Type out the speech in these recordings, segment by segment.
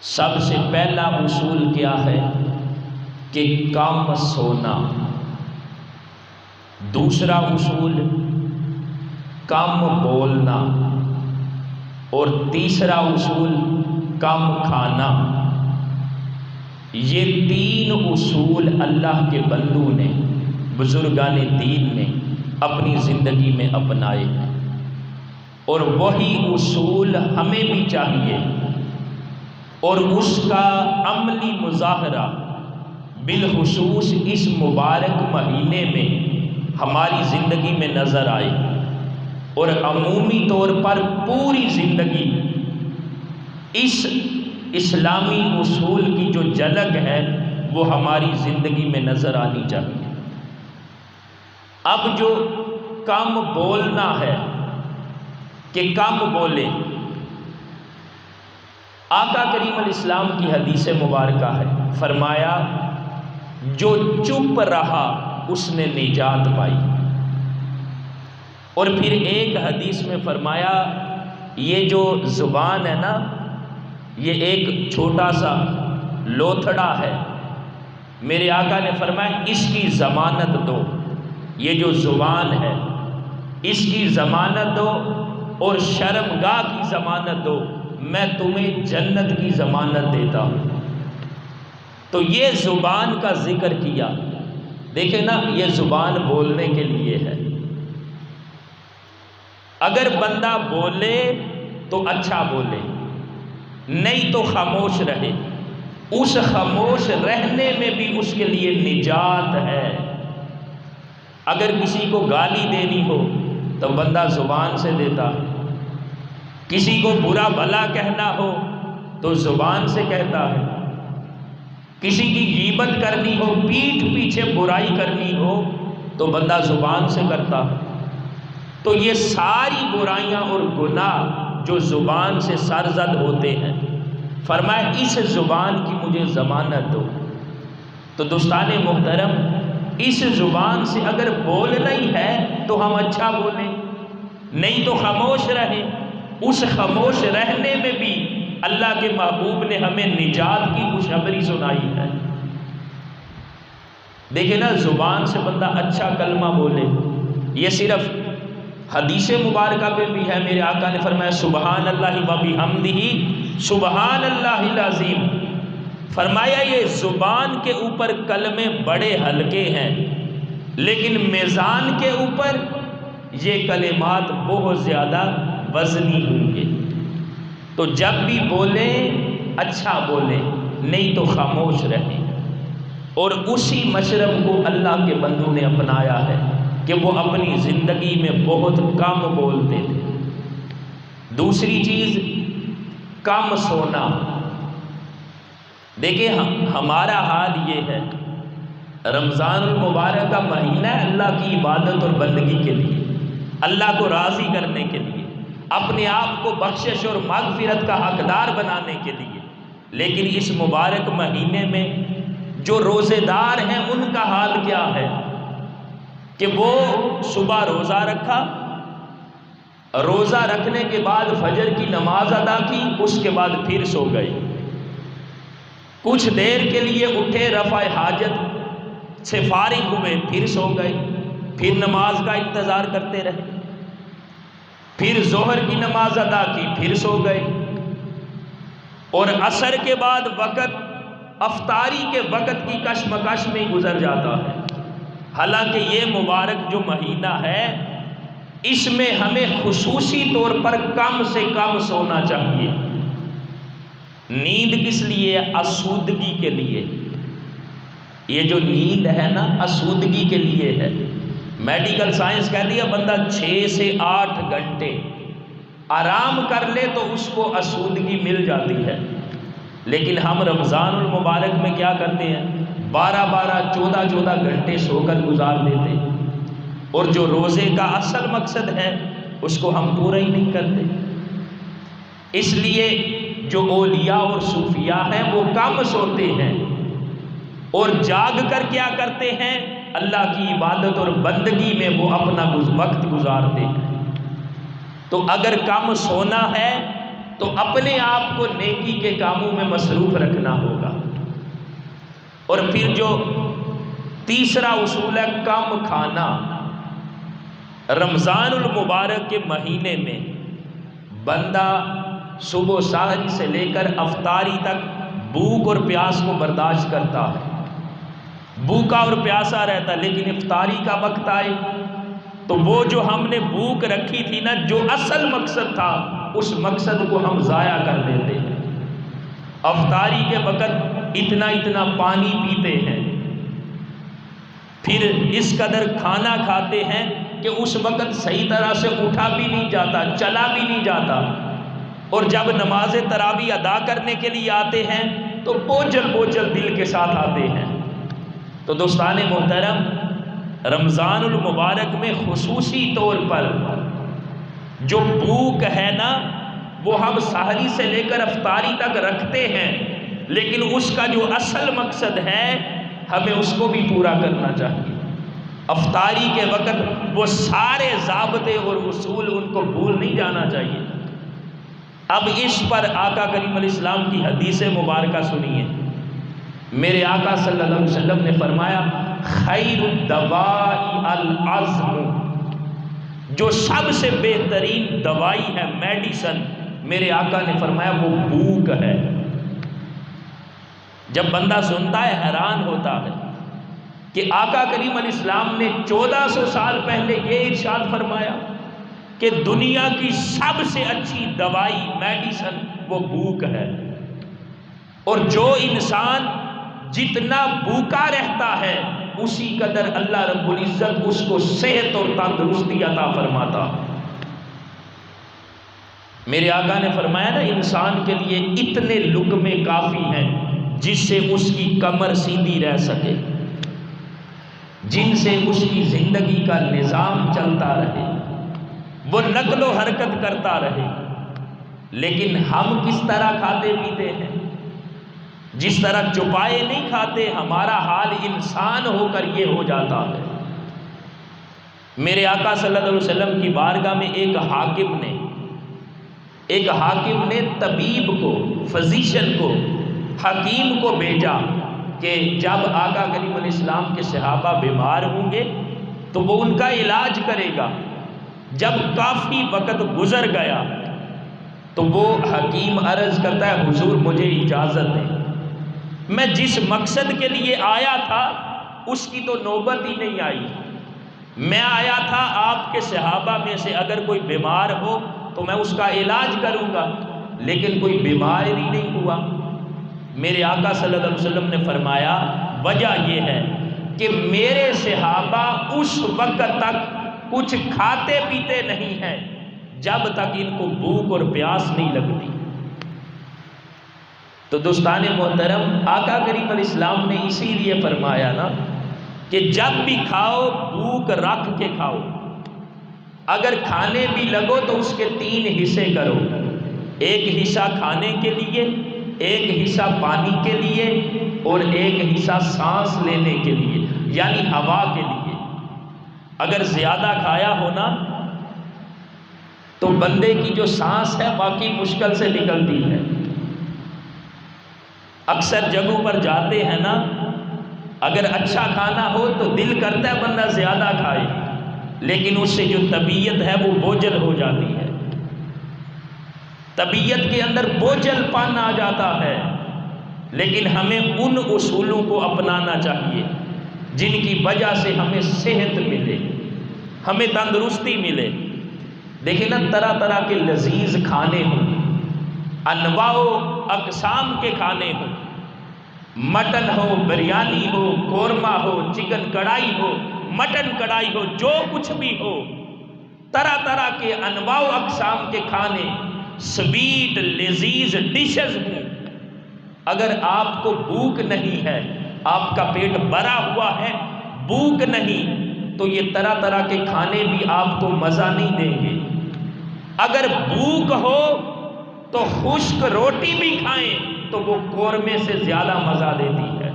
سب سے پہلا اصول کیا ہے کہ کم سونا، دوسرا اصول کم بولنا، اور تیسرا اصول کم کھانا۔ یہ تین اصول اللہ کے بندوں نے، بزرگان دین نے اپنی زندگی میں اپنائے، اور وہی اصول ہمیں بھی چاہیے، اور اس کا عملی مظاہرہ بالخصوص اس مبارک مہینے میں ہماری زندگی میں نظر آئے، اور عمومی طور پر پوری زندگی اس اسلامی اصول کی جو جھلک ہے وہ ہماری زندگی میں نظر آنی چاہیے۔ اب جو کم بولنا ہے کہ کم بولے، آقا کریم علیہ السلام کی حدیث مبارکہ ہے، فرمایا جو چپ رہا اس نے نجات پائی۔ اور پھر ایک حدیث میں فرمایا یہ جو زبان ہے نا، یہ ایک چھوٹا سا لوتھڑا ہے، میرے آقا نے فرمایا اس کی ضمانت دو، یہ جو زبان ہے اس کی ضمانت دو اور شرمگاہ کی ضمانت دو، میں تمہیں جنت کی ضمانت دیتا ہوں۔ تو یہ زبان کا ذکر کیا، دیکھیں نا، یہ زبان بولنے کے لیے ہے۔ اگر بندہ بولے تو اچھا بولے، نہیں تو خاموش رہے، اس خاموش رہنے میں بھی اس کے لیے نجات ہے۔ اگر کسی کو گالی دینی ہو تو بندہ زبان سے دیتا ہے، کسی کو برا بھلا کہنا ہو تو زبان سے کہتا ہے، کسی کی غیبت کرنی ہو، پیٹھ پیچھے برائی کرنی ہو تو بندہ زبان سے کرتا ہے۔ تو یہ ساری برائیاں اور گناہ جو زبان سے سرزد ہوتے ہیں، فرمایا اس زبان کی مجھے ضمانت دو۔ تو دوستان محترم، اس زبان سے اگر بولنا ہی ہے تو ہم اچھا بولیں، نہیں تو خاموش رہیں۔ اس خاموش رہنے میں بھی اللہ کے محبوب نے ہمیں نجات کی خوشخبری سنائی ہے۔ دیکھیں نا، زبان سے بندہ اچھا کلمہ بولے، یہ صرف حدیث مبارکہ پہ بھی ہے، میرے آقا نے فرمایا سبحان اللہ و بحمدہ سبحان اللہ العظیم۔ فرمایا یہ زبان کے اوپر کلمے بڑے ہلکے ہیں، لیکن میزان کے اوپر یہ کلمات بہت زیادہ وزنی ہوں گے۔ تو جب بھی بولیں اچھا بولیں، نہیں تو خاموش رہیں۔ اور اسی مشرب کو اللہ کے بندوں نے اپنایا ہے کہ وہ اپنی زندگی میں بہت کم بولتے تھے۔ دوسری چیز کم سونا۔ دیکھیں ہمارا حال یہ ہے، رمضان المبارک کا مہینہ ہے اللہ کی عبادت اور بندگی کے لیے، اللہ کو راضی کرنے کے لیے، اپنے آپ کو بخشش اور مغفرت کا حقدار بنانے کے لیے، لیکن اس مبارک مہینے میں جو روزے دار ہیں ان کا حال کیا ہے کہ وہ صبح روزہ رکھا، روزہ رکھنے کے بعد فجر کی نماز ادا کی، اس کے بعد پھر سو گئے، کچھ دیر کے لیے اٹھے، رفع حاجت سے فارغ ہوئے، پھر سو گئے، پھر نماز کا انتظار کرتے رہے، پھر ظہر کی نماز ادا کی، پھر سو گئے، اور عصر کے بعد وقت افطاری کے وقت کی کشمکش میں گزر جاتا ہے۔ حالانکہ یہ مبارک جو مہینہ ہے اس میں ہمیں خصوصی طور پر کم سے کم سونا چاہیے۔ نیند کس لیے؟ آسودگی کے لیے۔ یہ جو نیند ہے نا، آسودگی کے لیے ہے۔ میڈیکل سائنس کہتی ہے بندہ 6 سے 8 گھنٹے آرام کر لے تو اس کو آسودگی مل جاتی ہے، لیکن ہم رمضان المبارک میں کیا کرتے ہیں؟ 12 14 گھنٹے سو کر گزار دیتے ہیں، اور جو روزے کا اصل مقصد ہے اس کو ہم پورا ہی نہیں کرتے۔ اس لیے جو اولیاء اور صوفیاء ہیں وہ کم سوتے ہیں اور جاگ کر کیا کرتے ہیں؟ اللہ کی عبادت اور بندگی میں وہ اپنا وقت گزارتے ہیں۔ تو اگر کم سونا ہے تو اپنے آپ کو نیکی کے کاموں میں مصروف رکھنا ہوگا۔ اور پھر جو تیسرا اصول ہے کم کھانا۔ رمضان المبارک کے مہینے میں بندہ صبح سحری سے لے کر افطاری تک بھوک اور پیاس کو برداشت کرتا ہے، بھوکا اور پیاسا رہتا، لیکن افطاری کا وقت آئے تو وہ جو ہم نے بھوک رکھی تھی نا، جو اصل مقصد تھا، اس مقصد کو ہم ضائع کر دیتے ہیں۔ افطاری کے وقت اتنا اتنا پانی پیتے ہیں، پھر اس قدر کھانا کھاتے ہیں کہ اس وقت صحیح طرح سے اٹھا بھی نہیں جاتا، چلا بھی نہیں جاتا، اور جب نماز تراویح ادا کرنے کے لیے آتے ہیں تو بوجھل بوجھل دل کے ساتھ آتے ہیں۔ تو دوستان محترم، رمضان المبارک میں خصوصی طور پر جو بھوک ہے نا، وہ ہم سحری سے لے کر افطاری تک رکھتے ہیں، لیکن اس کا جو اصل مقصد ہے ہمیں اس کو بھی پورا کرنا چاہیے۔ افطاری کے وقت وہ سارے ضابطے اور اصول ان کو بھول نہیں جانا چاہیے۔ اب اس پر آقا کریم علیہ السلام کی حدیث مبارکہ سنیے۔ میرے آقا صلی اللہ علیہ وسلم نے فرمایا، خیر الدواء العزم، جو سب سے بہترین دوائی ہے، میڈیسن، میرے آقا نے فرمایا وہ بھوک ہے۔ جب بندہ سنتا ہے حیران ہوتا ہے کہ آقا کریم علیہ السلام نے 1400 سال پہلے یہ ارشاد فرمایا کہ دنیا کی سب سے اچھی دوائی، میڈیسن، وہ بھوک ہے۔ اور جو انسان جتنا بھوکا رہتا ہے اسی قدر اللہ رب العزت اس کو صحت اور تندرستی عطا فرماتا۔ میرے آقا نے فرمایا نا، انسان کے لیے اتنے لقمے کافی ہیں جس سے اس کی کمر سیدھی رہ سکے، جن سے اس کی زندگی کا نظام چلتا رہے، وہ نقل و حرکت کرتا رہے۔ لیکن ہم کس طرح کھاتے پیتے ہیں؟ جس طرح چپائے نہیں کھاتے، ہمارا حال انسان ہو کر یہ ہو جاتا ہے۔ میرے آقا صلی اللہ علیہ وسلم کی بارگاہ میں ایک حاکم نے طبیب کو، فزیشن کو، حکیم کو بھیجا کہ جب آقا کریم علیہ السلام کے صحابہ بیمار ہوں گے تو وہ ان کا علاج کرے گا۔ جب کافی وقت گزر گیا تو وہ حکیم عرض کرتا ہے، حضور مجھے اجازت دیں، میں جس مقصد کے لیے آیا تھا اس کی تو نوبت ہی نہیں آئی۔ میں آیا تھا آپ کے صحابہ میں سے اگر کوئی بیمار ہو تو میں اس کا علاج کروں گا، لیکن کوئی بیمار ہی نہیں ہوا۔ میرے آقا صلی اللہ علیہ وسلم نے فرمایا، وجہ یہ ہے کہ میرے صحابہ اس وقت تک کچھ کھاتے پیتے نہیں ہیں جب تک ان کو بھوک اور پیاس نہیں لگتی۔ تو دوستان محترم، آقا کریم علیہ السلام نے اسی لیے فرمایا نا کہ جب بھی کھاؤ بھوک رکھ کے کھاؤ۔ اگر کھانے بھی لگو تو اس کے 3 حصے کرو، ایک حصہ کھانے کے لیے، ایک حصہ پانی کے لیے، اور ایک حصہ سانس لینے کے لیے، یعنی ہوا کے لیے۔ اگر زیادہ کھایا ہونا تو بندے کی جو سانس ہے باقی مشکل سے نکلتی ہے۔ اکثر جگہوں پر جاتے ہیں نا، اگر اچھا کھانا ہو تو دل کرتا ہے بندہ زیادہ کھائے، لیکن اس سے جو طبیعت ہے وہ بوجھل ہو جاتی ہے، طبیعت کے اندر بوجھل پن آ جاتا ہے۔ لیکن ہمیں ان اصولوں کو اپنانا چاہیے جن کی وجہ سے ہمیں صحت ملے، ہمیں تندرستی ملے۔ دیکھیں نا، طرح طرح کے لذیذ کھانے ہوں، انواع و اقسام کے کھانے ہوں، مٹن ہو، بریانی ہو، قورمہ ہو، چکن کڑھائی ہو، مٹن کڑھائی ہو، جو کچھ بھی ہو، طرح طرح کے انواع و اقسام کے کھانے، سویٹ لذیذ ڈشز ہوں۔ اگر آپ کو بھوک نہیں ہے، آپ کا پیٹ بھرا ہوا ہے، بھوک نہیں، تو یہ طرح طرح کے کھانے بھی آپ کو مزہ نہیں دیں گے۔ اگر بھوک ہو تو خشک روٹی بھی کھائیں تو وہ قورمے سے زیادہ مزہ دیتی ہے۔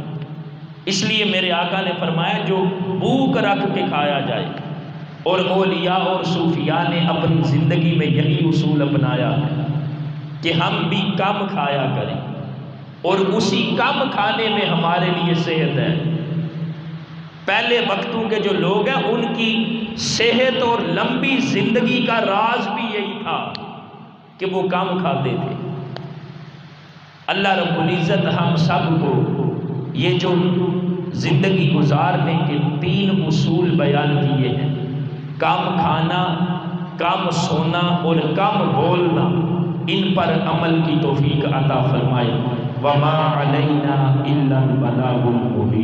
اس لیے میرے آقا نے فرمایا جو بھوک رکھ کے کھایا جائے، اور اولیاء اور صوفیاء نے اپنی زندگی میں یہی اصول اپنایا ہے۔ کہ ہم بھی کم کھایا کریں، اور اسی کم کھانے میں ہمارے لیے صحت ہے۔ پہلے وقتوں کے جو لوگ ہیں ان کی صحت اور لمبی زندگی کا راز بھی یہی تھا کہ وہ کم کھاتے تھے۔ اللہ رب العزت ہم سب کو یہ جو زندگی گزارنے کے 3 اصول بیان کیے ہیں، کم کھانا، کم سونا اور کم بولنا، ان پر عمل کی توفیق عطا فرمائے۔ وما علینا الا البلاغ المبین۔